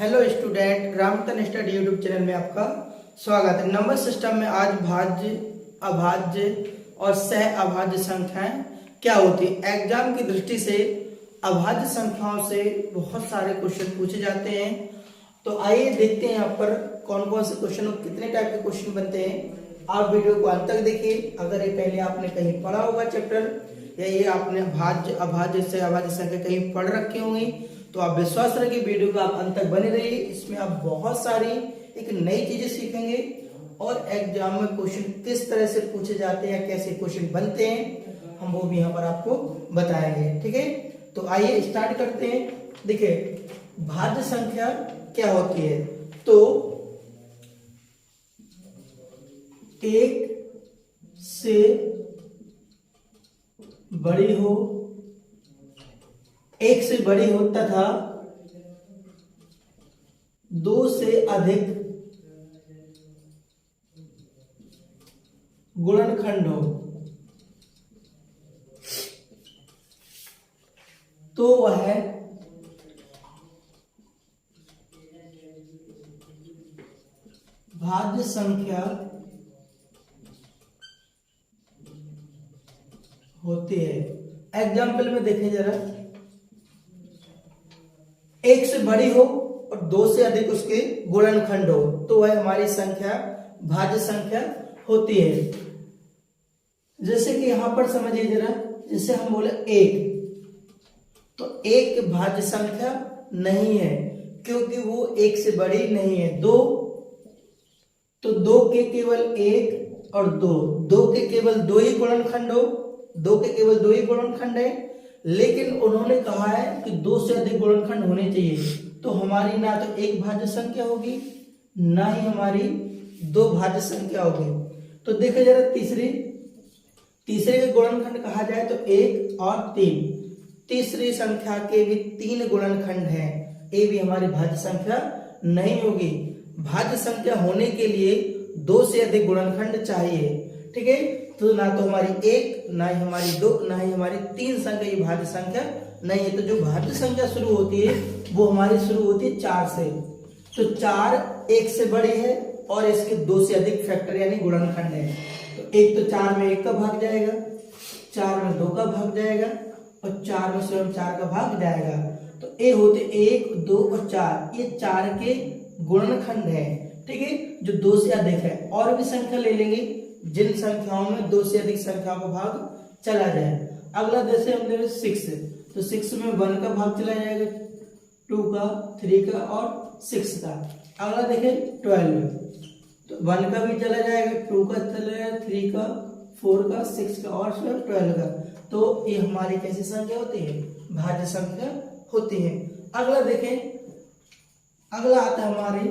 Hello student, Ramtan study YouTube channel में आपका स्वागत है। नंबर सिस्टम में आज भाज्य, अभाज्य और सह अभाज्य संख्याएं क्या होती है। एग्जाम की दृष्टि से अभाज्य संख्याओं से बहुत सारे क्वेश्चन पूछे जाते हैं। तो आइए देखते हैं यहाँ पर कौन कौन से क्वेश्चन और कितने टाइप के क्वेश्चन बनते हैं। आप वीडियो को अंत तक देखिए। अगर ये पहले आपने कहीं पढ़ा होगा चैप्टर या ये आपने भाज्य, अभाज्य, सह अभाज्य संख्या कहीं पढ़ रखी होंगी तो आप विश्वास रखिए वीडियो को आप अंत तक बने रहिए। इसमें आप बहुत सारी एक नई चीजें सीखेंगे और एग्जाम में क्वेश्चन किस तरह से पूछे जाते हैं, कैसे क्वेश्चन बनते हैं, हम वो भी यहाँ पर आपको बताएंगे। ठीक है, तो आइए स्टार्ट करते हैं। देखिए भाज्य संख्या क्या होती है। तो एक से बड़ी हो, एक से बड़ी हो तथा दो से अधिक गुणनखंड हो तो वह भाज्य संख्या होती है। एग्जाम्पल में देखें जरा, एक से बड़ी हो और दो से अधिक उसके गुणनखंड हो तो वह हमारी संख्या भाज्य संख्या होती है। जैसे कि यहां पर समझिए जरा, जैसे हम बोले एक, तो एक भाज्य संख्या नहीं है क्योंकि वो एक से बड़ी नहीं है। दो, तो दो के केवल एक और दो, दो के केवल दो ही गुणनखंड हो, दो के केवल दो ही गुणनखंड है। लेकिन उन्होंने कहा है कि दो से अधिक गुणनखंड होने चाहिए, तो हमारी ना तो एक भाज्य संख्या होगी ना ही हमारी दो भाज्य संख्या होगी। तो देखिए जरा, तीसरे के गुणनखंड कहा जाए तो एक और तीन, तीसरी संख्या के भी तीन गुणनखंड हैं, ये भी हमारी भाज्य संख्या नहीं होगी। भाज्य संख्या होने के लिए दो से अधिक गुणनखंड चाहिए। ठीक है, तो ना तो हमारी एक, ना ही हमारी दो, ना ही हमारी तीन संख्या ये भाज्य संख्या नहीं है। तो जो भाज्य संख्या शुरू होती है वो हमारी शुरू होती है चार से। तो चार एक से बड़ी है और इसके दो से अधिक फैक्टर यानी गुणनखंड है। तो एक, तो चार में एक का भाग जाएगा, चार में दो का भाग जाएगा और चार में स्वयं चार का भाग जाएगा। तो ये होते एक, दो और चार, ये चार के गुणनखंड है। ठीक है, जो दो से अधिक है। और भी संख्या ले लेंगे जिन संख्याओं में दो से अधिक संख्याओं का भाग चला जाए। अगला जैसे हम ले रहे 6, तो 6 में 1 का भाग चला जाएगा, 2 का, 3 का और 6 का। अगला देखें 12, तो 1 का भी चला जाएगा, 2 का चला जाएगा, 3 का, 4 का, 6 का और 12 का। तो ये हमारी कैसी संख्या होती है, भाज्य संख्या होती है। अगला देखें, अगला आता है हमारे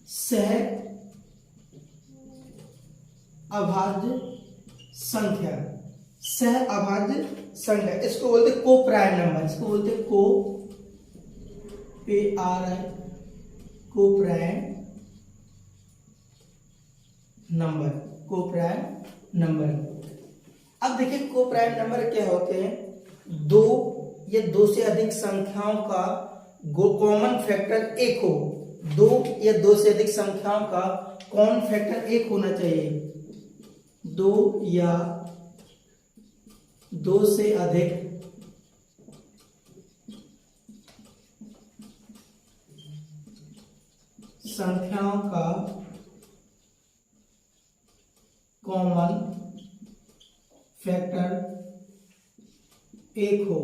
सह अभाज्य संख्या। सह अभाज्य संख्या, इसको बोलते को प्राइम नंबर, इसको बोलते को को प्राइम नंबर, को प्राइम नंबर। अब देखिए को प्राइम नंबर क्या होते हैं। दो या दो से अधिक संख्याओं का कॉमन फैक्टर एक हो, दो या दो से अधिक संख्याओं का कॉमन फैक्टर एक होना चाहिए। दो या दो से अधिक संख्याओं का कॉमन फैक्टर एक हो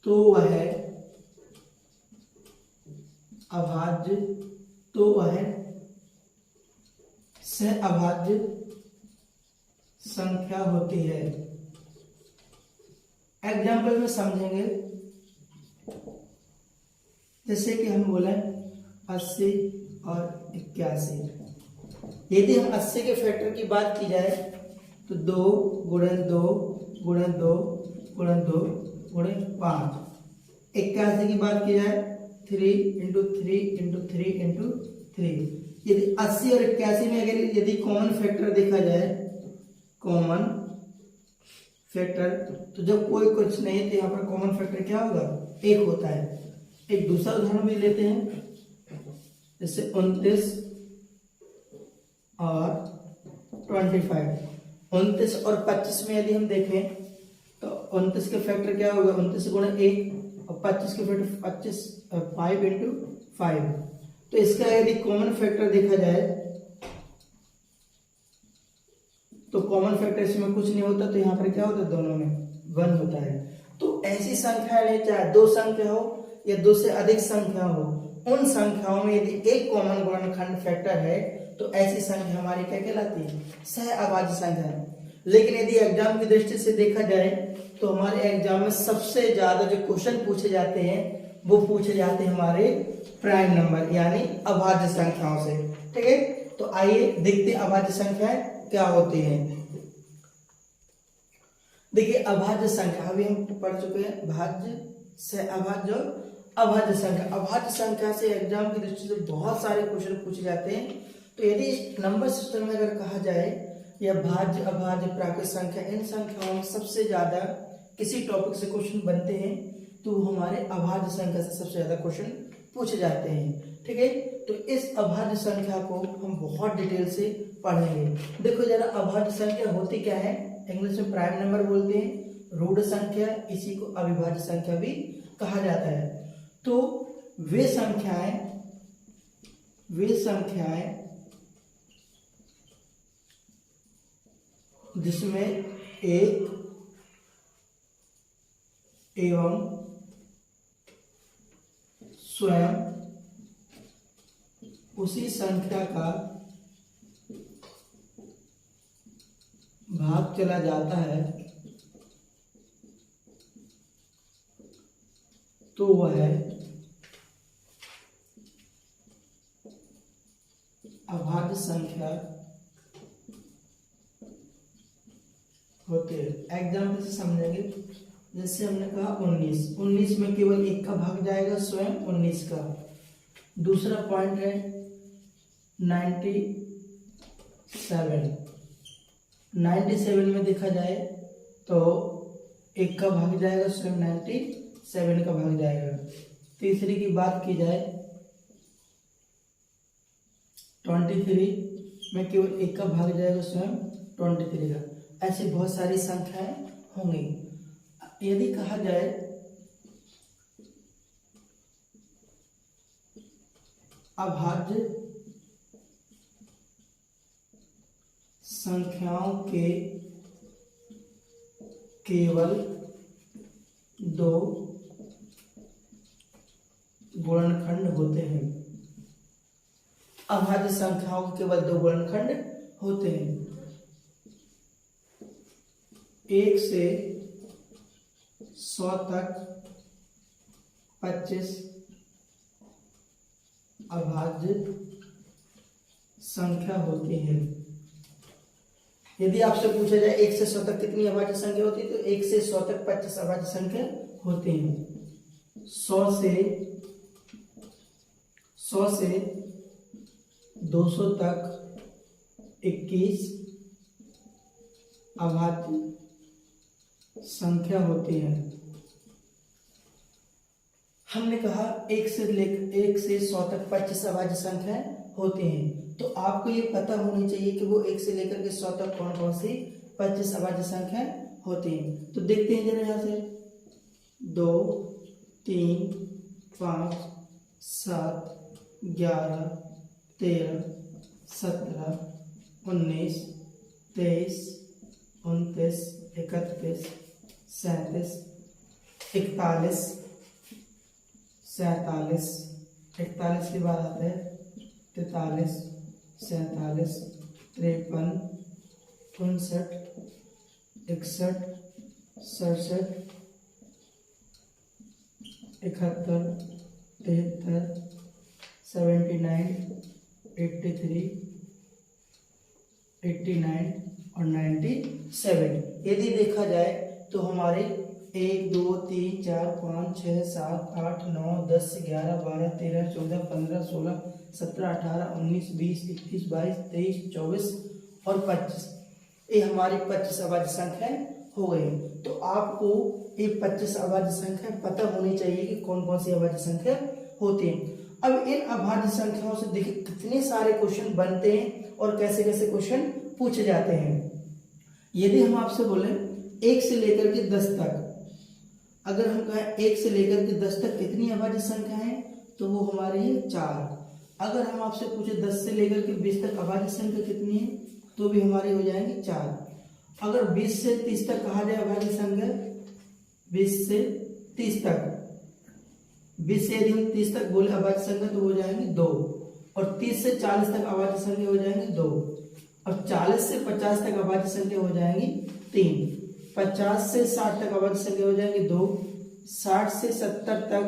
तो वह अभाज्य, तो वह सह अभाज्य संख्या होती है। एग्जाम्पल में समझेंगे, जैसे कि हम बोले 80 और 81। यदि हम 80 के फैक्टर की बात की जाए तो 2 गुणन 2 गुणन 2 गुणन 2 गुणन 5। 81 की बात की जाए 3 इंटू 3 इंटू 3 इंटू 3। यदि 80 और 81 में अगर यदि कॉमन फैक्टर देखा जाए, कॉमन फैक्टर, तो जब कोई कुछ नहीं है तो यहाँ पर कॉमन फैक्टर क्या होगा, एक होता है। एक दूसरा उदाहरण भी लेते हैं, जैसे 29 और 25। 29 और 25 में यदि हम देखें तो 29 के फैक्टर क्या होगा, 29 गुणा 1, और 25 के फैक्टर 25 5 इंटू 5। तो इसका यदि कॉमन फैक्टर देखा जाए तो कॉमन फैक्टर इसमें कुछ नहीं होता, तो यहाँ पर क्या होता है, दोनों में 1 होता है। तो ऐसी संख्या ले, चाहे दो संख्या हो या दो से अधिक संख्या हो, उन संख्याओं में यदि एक कॉमन गुणनखंड फैक्टर है तो ऐसी संख्या हमारी क्या कहलाती है, सहअभाज्य संख्या। लेकिन यदि एग्जाम की दृष्टि से देखा जाए तो हमारे एग्जाम में सबसे ज्यादा जो क्वेश्चन पूछे जाते हैं वो पूछे जाते हैं हमारे प्राइम नंबर यानी अभाज्य संख्याओं से। ठीक है, तो आइए देखते हैं अभाज्य संख्याएं क्या होती हैं। देखिए अभाज्य संख्या अभी हम पढ़ चुके हैं, भाज्य से अभाज्य और अभाज्य संख्या। अभाज्य संख्या से एग्जाम की दृष्टि से बहुत सारे क्वेश्चन पूछे जाते हैं। तो यदि नंबर सिस्टम में अगर कहा जाए या भाज्य अभाज्य प्राकृत संख्या, इन संख्याओं में सबसे ज्यादा किसी टॉपिक से क्वेश्चन बनते हैं तो हमारे अभाज्य संख्या से सबसे ज्यादा क्वेश्चन पूछे जाते हैं। ठीक है, तो इस अभाज्य संख्या को हम बहुत डिटेल से पढ़ेंगे। देखो जरा अभाज्य संख्या होती क्या है, इंग्लिश में प्राइम नंबर बोलते हैं, रूढ़ संख्या, इसी को अविभाज्य संख्या भी कहा जाता है। तो वे संख्याएं जिसमें एक एवं स्वयं उसी संख्या का भाग चला जाता है तो वह अभाज्य संख्या होते हैं। एग्जाम्पल से समझेंगे, जैसे हमने कहा 19 में केवल एक का भाग जाएगा, स्वयं 19 का। दूसरा पॉइंट है 97 में देखा जाए तो एक का भाग जाएगा, स्वयं 97 का भाग जाएगा। तीसरी की बात की जाए 23 में केवल एक का भाग जाएगा, स्वयं 23 का। ऐसी बहुत सारी संख्याएं होंगी। यदि कहा जाए अभाज्य संख्याओं के केवल दो गुणनखंड होते हैं, अभाज्य संख्याओं के केवल दो गुणनखंड होते हैं, 1 से 100 तक 25 अभाज्य संख्या होती है। यदि आपसे पूछा जाए 1 से 100 तक कितनी अभाज्य संख्या होती है, तो 1 से 100 तक 25 अभाज्य संख्या होती है। 100 से 200 तक 21 अभाज्य संख्या होती है। हमने कहा 1 से 100 तक 25 अभाज्य संख्याएं होती हैं। तो आपको ये पता होनी चाहिए कि वो 1 से लेकर के 100 तक कौन कौन सी 25 अभाज्य संख्याएं होती हैं। तो देखते हैं जरा यहाँ से 2 3 5 7 11 13 17 19 23 29 31 37 41 47 41 के बाद आता है 43 47 53 59 61 67 71 73 79 83 89 और 97। यदि देखा जाए तो हमारे 1 2 3 4 5 6 7 8 9 10 11 12 13 14 15 16 17 18 19 20 21 22 23 24 और 25, ये हमारी 25 अभाज्य संख्याएं हो गई। तो आपको ये 25 अभाज्य संख्या पता होनी चाहिए कि कौन कौन सी अभाज्य संख्या होती है। अब इन अभाज्य संख्याओं से देखिए कितने सारे क्वेश्चन बनते हैं और कैसे कैसे क्वेश्चन पूछे जाते हैं। यदि हम आपसे बोले 1 से लेकर के 10 तक, अगर हम कहें 1 से लेकर के 10 तक कितनी अभाज्य संख्या है, तो वो हमारी है 4। अगर हम आपसे पूछे 10 से लेकर के 20 तक अभाज्य संख्या कितनी है, तो भी हमारी हो जाएंगी 4। अगर 20 से 30 तक कहा जाए अभाज्य संख्या, 20 से 30 तक, 20 से यदि हम 30 तक बोले अभाज्य संख्या तो हो जाएंगी 2, और 30 से 40 तक अभाज्य संख्या हो जाएंगी 2, और 40 से 50 तक अभाज्य संख्या हो जाएंगी 3, 50 से 60 तक अभाज्य संख्या हो जाएंगी 2, 60 से 70 तक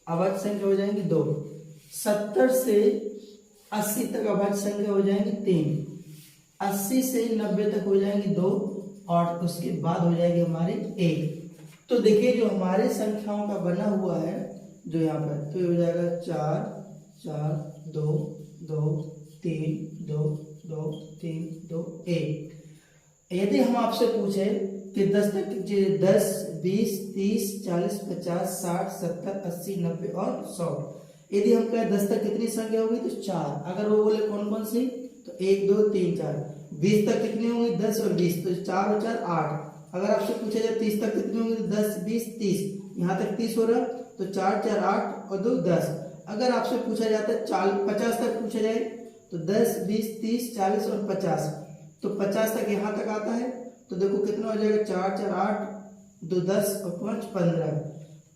अभाज्य संख्या हो जाएंगी 2, 70 से 80 तक अभाज्य संख्या हो जाएंगी 3, 80 से 90 तक हो जाएंगी 2, और उसके बाद हो जाएगी हमारी 1। तो देखिए जो हमारे संख्याओं का बना हुआ है जो यहाँ पर, तो ये हो जाएगा 4 4 2 2 3 2 2 3 2 1। यदि हम आपसे पूछे कि 10 तक 10 20 30 40 50 60 70 80 90 और 100, यदि हम कहें 10 तक कितनी संख्या होगी, तो 4। अगर वो बोले कौन कौन सी, तो 1 2 3 4। 20 तक कितनी होंगी, 10 और 20, तो 4 और 4 8। अगर आपसे पूछा जाए 30 तक कितनी होंगी, तो 10 20 30, यहाँ तक 30 हो रहा, तो 4 4 8 और 2 10। अगर आपसे पूछा जाता है 50 तक पूछा जाए, तो 10 20 30 40 और 50, तो 50 तक यहाँ तक आता है, तो देखो कितना हो जाएगा, 4 4 8 2 10 और 5 15।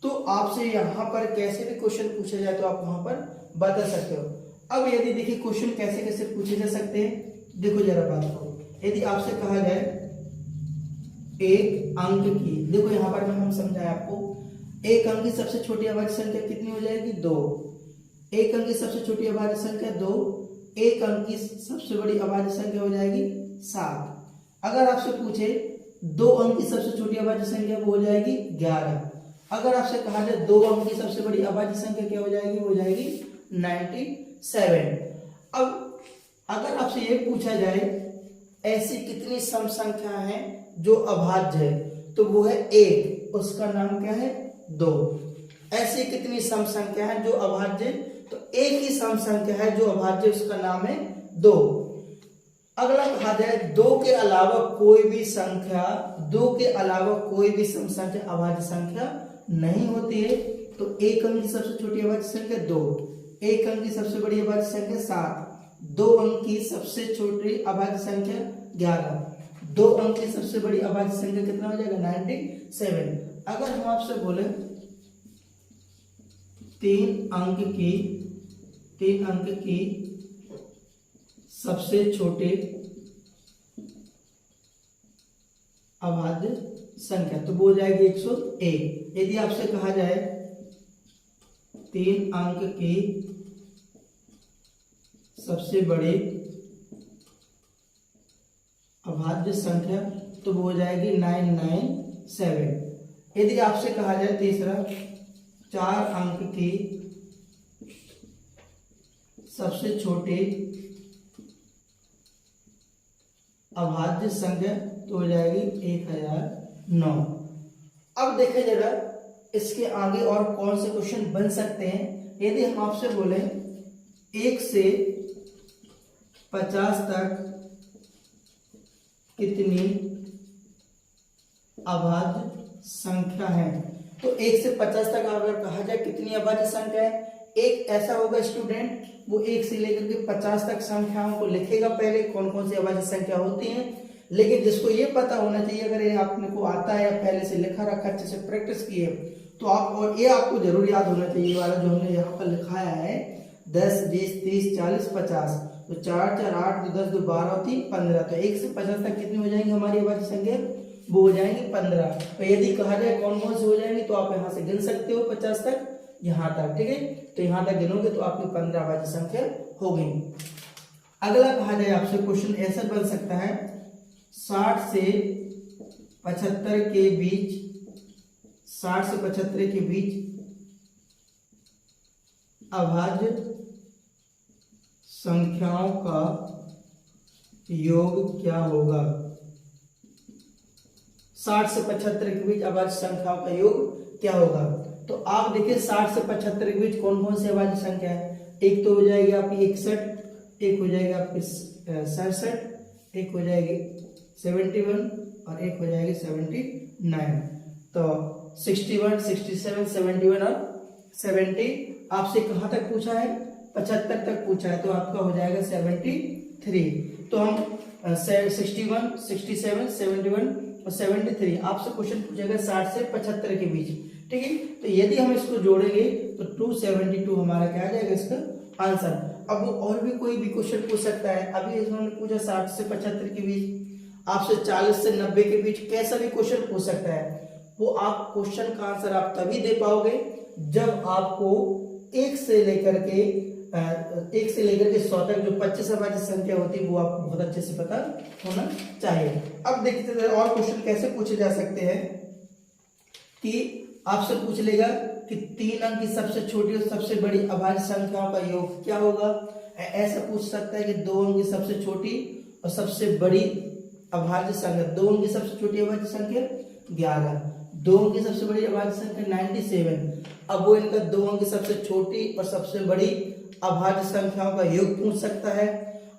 तो आपसे यहाँ पर कैसे भी क्वेश्चन पूछा जाए तो आप वहां पर बता सकते हो। अब यदि देखिए क्वेश्चन कैसे कैसे पूछे जा सकते हैं, देखो जरा बात को, यदि आपसे कहा जाए 1 अंक की, देखो यहाँ पर हम समझाए आपको, 1 अंक की सबसे छोटी अभाज्य संख्या कितनी हो जाएगी, 2। 1 अंक की सबसे छोटी अभाज्य संख्या 2, 1 अंक की सबसे बड़ी अभाज्य संख्या हो जाएगी 7। अगर आपसे पूछे 2 अंक की सबसे छोटी अभाज्य संख्या वो हो जाएगी 11। अगर आपसे कहा जाए 2 अंक की सबसे बड़ी अभाज्य संख्या क्या हो जाएगी, वो हो जाएगी 97। अब अगर आपसे ये पूछा जाए ऐसी कितनी सम संख्या है जो अभाज्य है, तो वो है 1, उसका नाम क्या है, 2। ऐसी कितनी सम संख्या है जो अभाज्य है, तो एक ही सम संख्या है जो अभाज्य, उसका नाम है 2। अगला कहा जाए 2 के अलावा कोई भी संख्या, 2 के अलावा कोई भी सम संख्या अभाज्य संख्या नहीं होती है, तो 1 अंक की सबसे छोटी अभाज्य संख्या 2, 1 अंक की सबसे बड़ी अभाज्य संख्या 7, 2 अंक की सबसे छोटी अभाज्य संख्या 11, 2 अंक की सबसे बड़ी अभाज्य संख्या कितना हो जाएगा, 97। अगर हम आपसे बोले 3 अंक की सबसे छोटे अभाज्य संख्या, तो वो हो जाएगी 101। यदि आपसे कहा जाए 3 अंक की सबसे बड़ी अभाज्य संख्या, तो वो हो जाएगी 997। यदि आपसे कहा जाए तीसरा 4 अंक की सबसे छोटी अभाज्य संख्या, तो हो जाएगी 1009। अब देखें जरा इसके आगे और कौन से क्वेश्चन बन सकते हैं। यदि हम आपसे बोले 1 से 50 तक कितनी अभाज्य संख्या है, तो 1 से 50 तक अगर कहा जाए कितनी अभाज्य संख्या है, एक ऐसा होगा स्टूडेंट, वो 1 से लेकर के 50 तक संख्याओं को लिखेगा पहले कौन कौन सी अभाज्य संख्या होती हैं। लेकिन जिसको ये पता होना चाहिए, अगर ये आपने को आता है या पहले से लिखा रखा, अच्छे से प्रैक्टिस की है, तो आप, और ये आपको जरूर याद होना चाहिए वाला जो हमने यहाँ पर लिखाया है 10 20 30 40 50, तो 4 4 8 2 10 2 12 और 3 15, तो 1 से 50 तक कितनी हो जाएंगी हमारी अभाज्य संख्या, वो हो जाएंगी 15। तो यदि कहा जाए कौन कौन से हो जाएंगे, तो आप यहाँ से गिन सकते हो 50 तक यहाँ तक, ठीक है। तो यहाँ तक गिनोगे तो आपकी 15 अभाज्य संख्या हो गई। अगला कहा जाए आपसे क्वेश्चन ऐसा बन सकता है 60 से 75 के बीच, 60 से 75 के बीच अभाज्य संख्याओं का योग क्या होगा। 60 से 75 के बीच अभाज्य संख्याओं का योग क्या होगा। तो आप देखिए 60 से 75 के बीच कौन कौन सी अभाज्य संख्या है। एक तो हो जाएगी आपकी 61, एक हो जाएगी आपकी 67, एक हो जाएगी 71 और एक हो जाएगी 79। तो 61, 67, 71 और 70 आपसे कहाँ तक पूछा है, 75 तक पूछा है, तो आपका हो जाएगा 73। तो हम 61, 67, 71 और 73 आपसे क्वेश्चन पूछेगा 60 से 75 के बीच, ठीक है। तो यदि हम इसको जोड़ेंगे तो 272 हमारा क्या आ जाएगा इसका आंसर। अब और भी कोई भी क्वेश्चन पूछ सकता है। अभी इन्होंने पूछा 60 से 75 के बीच, आपसे 40 से 90 के बीच कैसा भी क्वेश्चन पूछ सकता है। वो आप क्वेश्चन का आंसर आप तभी दे पाओगे जब आपको 1 से लेकर के 100 तक जो 25 अभाज्य संख्या होती है वो आपको बहुत अच्छे से पता होना चाहिए। अब देखते हैं और क्वेश्चन कैसे पूछे जा सकते हैं कि आपसे पूछ लेगा कि 3 अंक की सबसे छोटी और सबसे बड़ी अभाज्य संख्याओं का योग क्या होगा। ऐसा पूछ सकता है कि 2 अंक की सबसे छोटी और सबसे बड़ी अभाज्य संख्या, 2 अंक की सबसे छोटी अभाज्य संख्या 11, 2 अंक की सबसे बड़ी अभाज्य संख्या 97। अब वो इनका 2 अंक की सबसे छोटी और सबसे बड़ी अभाज्य संख्याओं का योग पूछ सकता है,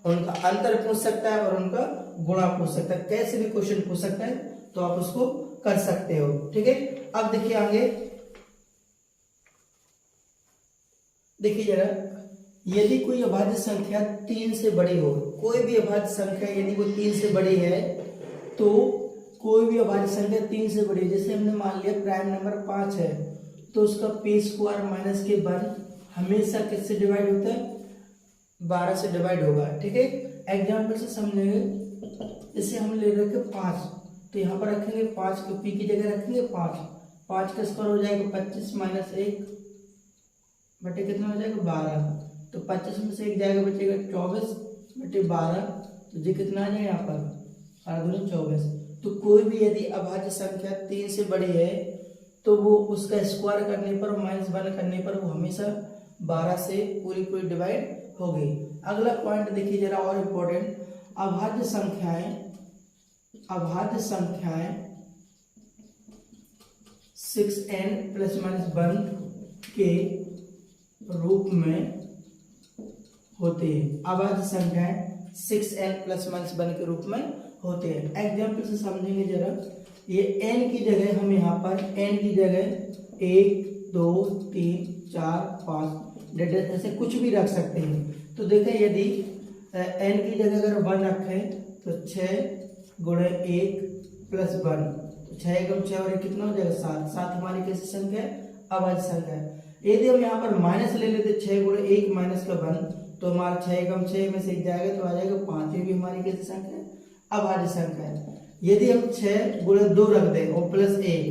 उनका अंतर पूछ सकता है और उनका गुणा पूछ सकता है। कैसे भी क्वेश्चन पूछ सकता है तो आप उसको कर सकते हो, ठीक है। अब देखिए आगे, देखिए जरा, यदि कोई अभाज्य संख्या 3 से बड़ी हो, कोई भी अभाज्य संख्या यदि वो 3 से बड़ी है, तो कोई भी अभाज्य संख्या 3 से बड़ी है, जैसे हमने मान लिया प्राइम नंबर 5 है, तो उसका p स्क्वायर माइनस के वन हमेशा किससे डिवाइड होता है, 12 से डिवाइड होगा, ठीक है। एग्जाम्पल से समझेंगे, जैसे हम ले रखे 5, तो यहाँ पर रखेंगे 5 को p की जगह रखेंगे 5, 5 का स्क्वायर हो जाएगा 25 माइनस 1 बटे कितना हो जाएगा 12, तो 25 में से 1 जाएगा बचेगा 24 बटे 12, तो ये कितना आ जाएगा यहाँ पर 24। तो कोई भी यदि अभाज्य संख्या 3 से बड़ी है तो वो उसका स्क्वायर करने पर माइनस 1 करने पर वो हमेशा 12 से पूरी डिवाइड होगी। अगला पॉइंट देखिए जरा और इम्पोर्टेंट, अभाज्य संख्याएं 6n प्लस माइनस 1 के रूप में होते हैं। अभाज्य संख्याएं 6n प्लस माइनस 1 के रूप में होते हैं। एग्जाम्पल से समझेंगे जरा, ये n की जगह हम यहाँ पर n की जगह 1 2 3 4 5 ऐसे कुछ भी रख सकते हैं। तो देखें यदि n की जगह अगर 1 रखें तो 6 गुणे 1 प्लस 1, तो 6 एकम 6 और 1 कितना हो जाएगा 7, 7 हमारी कैसी संख्या है, अभाज्य संख्या है। यदि हम यहाँ पर माइनस ले लेते 6 गुणे 1 माइनस का 1, तो हमारा 6 एकम 6 में से 1 जाएगा तो आ जाएगा 5, ये भी हमारी कैसी संख्या है, अभाज्य संख्या है। यदि हम 6 गुणे 2 रख दें और प्लस 1,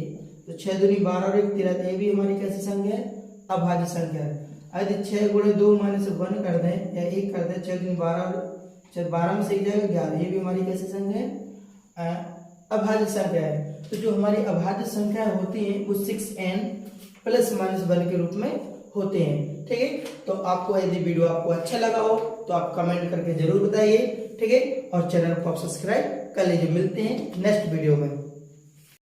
तो 6 दूनी 12 और 1 13, ये भी हमारी कैसी संख्या है, अभाज्य संख्या है। यदि 6 गुणे 2 माइनस 1 कर दें या 1 कर दें, 6 दूनी 12 में से 1 जाएगा 11, ये भी हमारी कैसी संख्या है, अभाज्य संख्या है। तो जो हमारी अभाज्य संख्या होती है वो 6n प्लस माइनस 1 के रूप में होते हैं, ठीक है। तो आपको यदि वीडियो आपको अच्छा लगा हो तो आप कमेंट करके जरूर बताइए, ठीक है, और चैनल को आप सब्सक्राइब कर लीजिए। मिलते हैं नेक्स्ट वीडियो में।